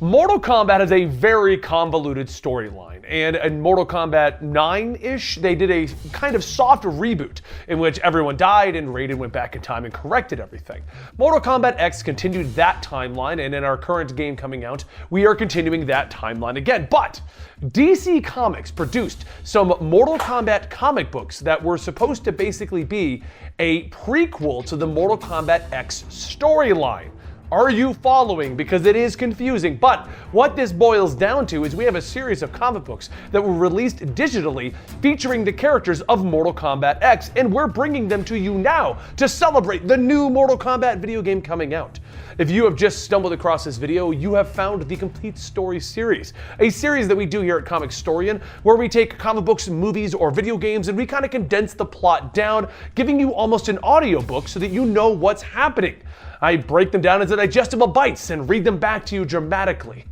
Mortal Kombat has a very convoluted storyline, and in Mortal Kombat 9-ish, they did a kind of soft reboot in which everyone died and Raiden went back in time and corrected everything. Mortal Kombat X continued that timeline, and in our current game coming out, we are continuing that timeline again. But DC Comics produced some Mortal Kombat comic books that were supposed to basically be a prequel to the Mortal Kombat X storyline. Are you following? Because it is confusing. But what this boils down to is we have a series of comic books that were released digitally featuring the characters of Mortal Kombat X, and we're bringing them to you now to celebrate the new Mortal Kombat video game coming out. If you have just stumbled across this video, you have found the Complete Story series, a series that we do here at Comicstorian, where we take comic books, movies, or video games, and we kind of condense the plot down, giving you almost an audiobook so that you know what's happening. I break them down into digestible bites and read them back to you dramatically.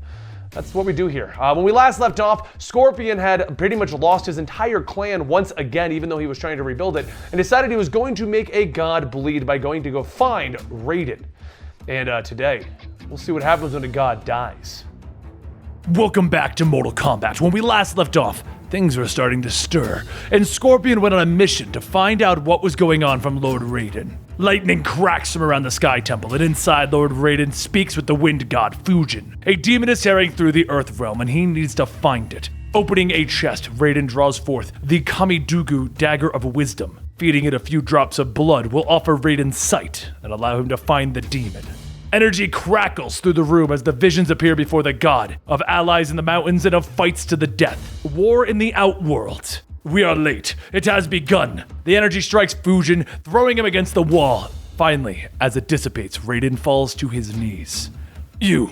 That's what we do here. When we last left off, Scorpion had pretty much lost his entire clan once again, even though he was trying to rebuild it, and decided he was going to make a god bleed by going to go find Raiden. And today, we'll see what happens when a god dies. Welcome back to Mortal Kombat. When we last left off, things were starting to stir, and Scorpion went on a mission to find out what was going on from Lord Raiden. Lightning cracks from around the Sky Temple, and inside Lord Raiden speaks with the Wind God, Fujin. A demon is tearing through the Earth Realm, and he needs to find it. Opening a chest, Raiden draws forth the Kamidugu Dagger of Wisdom. Feeding it a few drops of blood will offer Raiden sight and allow him to find the demon. Energy crackles through the room as the visions appear before the god, of allies in the mountains and of fights to the death. War in the Outworld. We are late. It has begun. The energy strikes Fujin, throwing him against the wall. Finally, as it dissipates, Raiden falls to his knees. You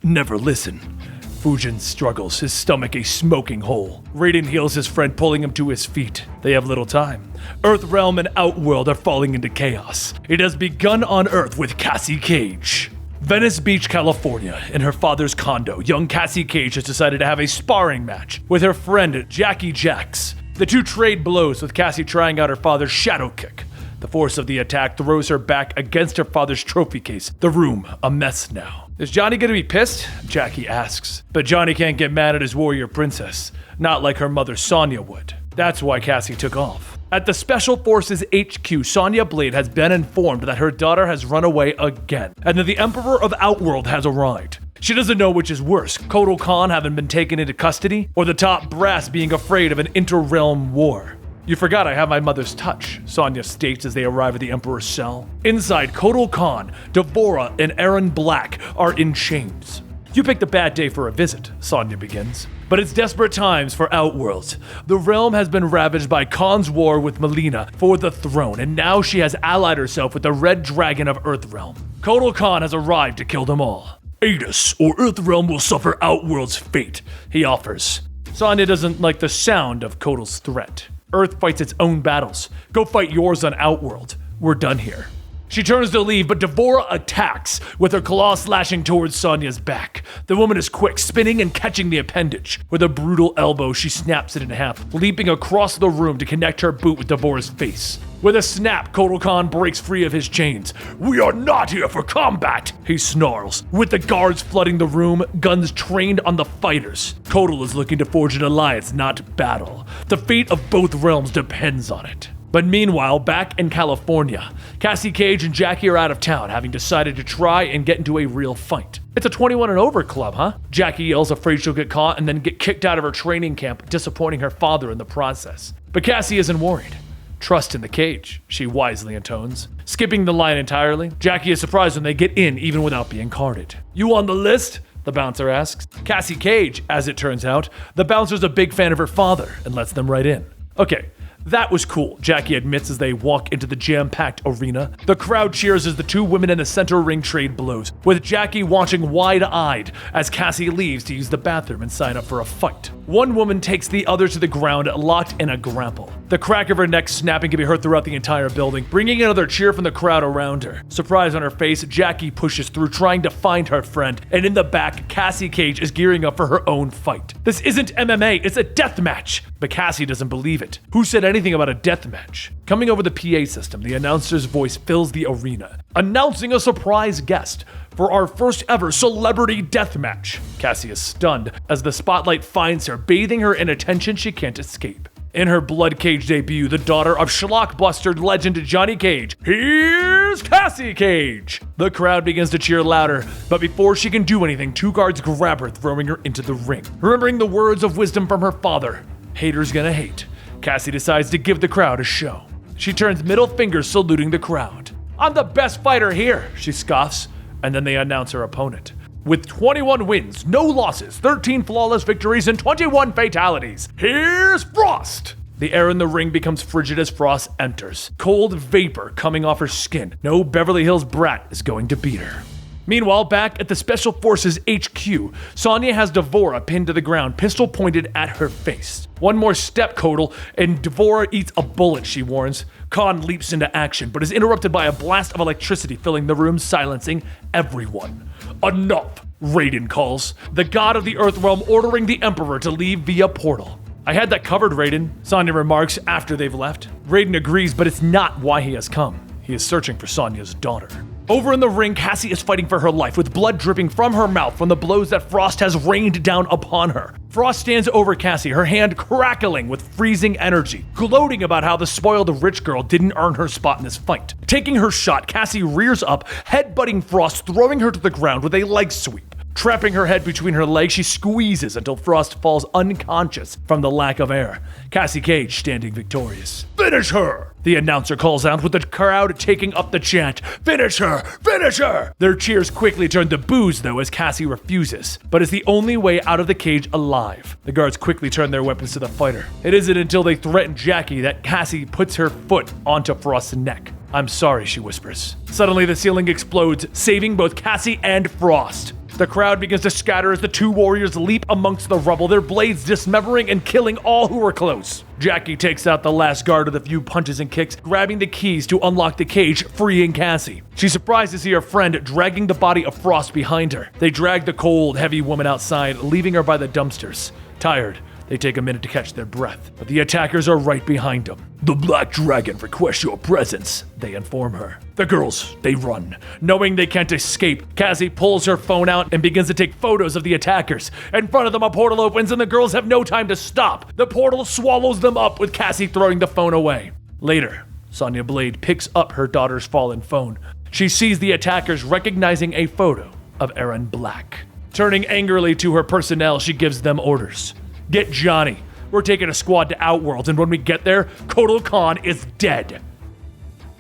never listen. Fujin struggles, his stomach a smoking hole. Raiden heals his friend, pulling him to his feet. They have little time. Earthrealm and Outworld are falling into chaos. It has begun on Earth with Cassie Cage. Venice Beach, California. In her father's condo, young Cassie Cage has decided to have a sparring match with her friend Jackie Jax. The two trade blows, with Cassie trying out her father's shadow kick. The force of the attack throws her back against her father's trophy case. The room, a mess now. Is Johnny gonna be pissed? Jackie asks. But Johnny can't get mad at his warrior princess. Not like her mother Sonya would. That's why Cassie took off. At the Special Forces HQ, Sonya Blade has been informed that her daughter has run away again, and that the Emperor of Outworld has arrived. She doesn't know which is worse, Kotal Khan having been taken into custody, or the top brass being afraid of an inter-realm war. You forgot I have my mother's touch, Sonya states as they arrive at the Emperor's cell. Inside, Kotal Khan, Devora, and Aaron Black are in chains. You picked a bad day for a visit, Sonya begins. But it's desperate times for Outworld. The realm has been ravaged by Khan's war with Melina for the throne, and now she has allied herself with the Red Dragon of Earthrealm. Kotal Khan has arrived to kill them all. Aid us, or Earthrealm will suffer Outworld's fate, he offers. Sonya doesn't like the sound of Kotal's threat. Earth fights its own battles. Go fight yours on Outworld. We're done here. She turns to leave, but Devora attacks, with her claw slashing towards Sonya's back. The woman is quick, spinning and catching the appendage. With a brutal elbow, she snaps it in half, leaping across the room to connect her boot with Devora's face. With a snap, Kotal Khan breaks free of his chains. We are not here for combat, he snarls. With the guards flooding the room, guns trained on the fighters. Kotal is looking to forge an alliance, not battle. The fate of both realms depends on it. But meanwhile, back in California, Cassie Cage and Jackie are out of town, having decided to try and get into a real fight. It's a 21 and over club, huh? Jackie yells, afraid she'll get caught and then get kicked out of her training camp, disappointing her father in the process. But Cassie isn't worried. Trust in the cage, she wisely intones. Skipping the line entirely, Jackie is surprised when they get in even without being carded. You on the list? The bouncer asks. Cassie Cage, as it turns out, the bouncer's a big fan of her father and lets them right in. Okay. That was cool, Jackie admits as they walk into the jam-packed arena. The crowd cheers as the two women in the center ring trade blows, with Jackie watching wide-eyed as Cassie leaves to use the bathroom and sign up for a fight. One woman takes the other to the ground, locked in a grapple. The crack of her neck snapping can be heard throughout the entire building, bringing another cheer from the crowd around her. Surprise on her face, Jackie pushes through, trying to find her friend, and in the back, Cassie Cage is gearing up for her own fight. This isn't MMA, it's a death match! But Cassie doesn't believe it. Who said anything about a death match? Coming over the PA system, the announcer's voice fills the arena, announcing a surprise guest for our first ever celebrity death match. Cassie is stunned as the spotlight finds her, bathing her in attention she can't escape. In her Blood Cage debut, the daughter of schlockbuster legend Johnny Cage, here's Cassie Cage! The crowd begins to cheer louder, but before she can do anything, two guards grab her, throwing her into the ring. Remembering the words of wisdom from her father, haters gonna hate, Cassie decides to give the crowd a show. She turns middle finger, saluting the crowd. I'm the best fighter here, she scoffs, and then they announce her opponent. With 21 wins, no losses, 13 flawless victories, and 21 fatalities, here's Frost! The air in the ring becomes frigid as Frost enters, cold vapor coming off her skin. No Beverly Hills brat is going to beat her. Meanwhile, back at the Special Forces HQ, Sonya has Devora pinned to the ground, pistol pointed at her face. One more step, Kodal, and Devora eats a bullet, she warns. Khan leaps into action, but is interrupted by a blast of electricity filling the room, silencing everyone. Enough, Raiden calls, the god of the Earthrealm ordering the Emperor to leave via portal. I had that covered, Raiden, Sonya remarks after they've left. Raiden agrees, but it's not why he has come. He is searching for Sonya's daughter. Over in the ring, Cassie is fighting for her life, with blood dripping from her mouth from the blows that Frost has rained down upon her. Frost stands over Cassie, her hand crackling with freezing energy, gloating about how the spoiled rich girl didn't earn her spot in this fight. Taking her shot, Cassie rears up, headbutting Frost, throwing her to the ground with a leg sweep. Trapping her head between her legs, she squeezes until Frost falls unconscious from the lack of air. Cassie Cage standing victorious. Finish her! The announcer calls out, with the crowd taking up the chant, Finish her! Finish her! Their cheers quickly turn to boos, though, as Cassie refuses, but is the only way out of the cage alive. The guards quickly turn their weapons to the fighter. It isn't until they threaten Jackie that Cassie puts her foot onto Frost's neck. I'm sorry, she whispers. Suddenly, the ceiling explodes, saving both Cassie and Frost. The crowd begins to scatter as the two warriors leap amongst the rubble, their blades dismembering and killing all who were close. Jackie takes out the last guard with a few punches and kicks, grabbing the keys to unlock the cage, freeing Cassie. She's surprised to see her friend dragging the body of Frost behind her. They drag the cold, heavy woman outside, leaving her by the dumpsters. Tired, they take a minute to catch their breath, but the attackers are right behind them. The Black Dragon requests your presence, they inform her. The girls, they run. Knowing they can't escape, Cassie pulls her phone out and begins to take photos of the attackers. In front of them, a portal opens and the girls have no time to stop. The portal swallows them up, with Cassie throwing the phone away. Later, Sonya Blade picks up her daughter's fallen phone. She sees the attackers, recognizing a photo of Aaron Black. Turning angrily to her personnel, she gives them orders. Get Johnny. We're taking a squad to Outworld, and when we get there, Kodal Khan is dead.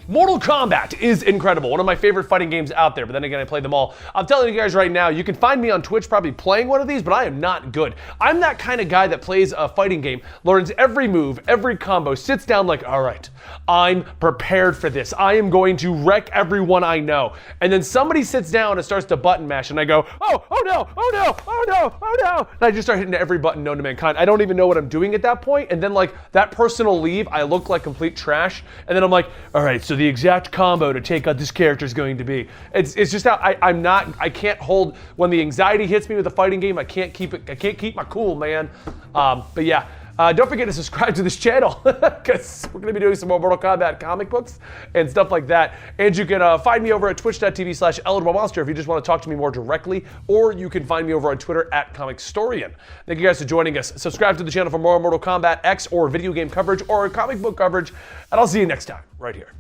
Mortal Kombat is incredible. One of my favorite fighting games out there, but then again, I play them all. I'm telling you guys right now, you can find me on Twitch probably playing one of these, but I am not good. I'm that kind of guy that plays a fighting game, learns every move, every combo, sits down like, all right, I'm prepared for this. I am going to wreck everyone I know. And then somebody sits down and starts to button mash, and I go, oh no, oh no, oh no, oh no. And I just start hitting every button known to mankind. I don't even know what I'm doing at that point. And then like that person will leave, I look like complete trash. And then I'm like, all right, so the exact combo to take out this character is going to be. It's just how I can't hold, when the anxiety hits me with a fighting game, I can't keep my cool, man. But yeah. Don't forget to subscribe to this channel, because we're going to be doing some more Mortal Kombat comic books and stuff like that. And you can find me over at twitch.tv/ElderMonster if you just want to talk to me more directly, or you can find me over on Twitter at Comicstorian. Thank you guys for joining us. Subscribe to the channel for more Mortal Kombat X or video game coverage or comic book coverage, and I'll see you next time right here.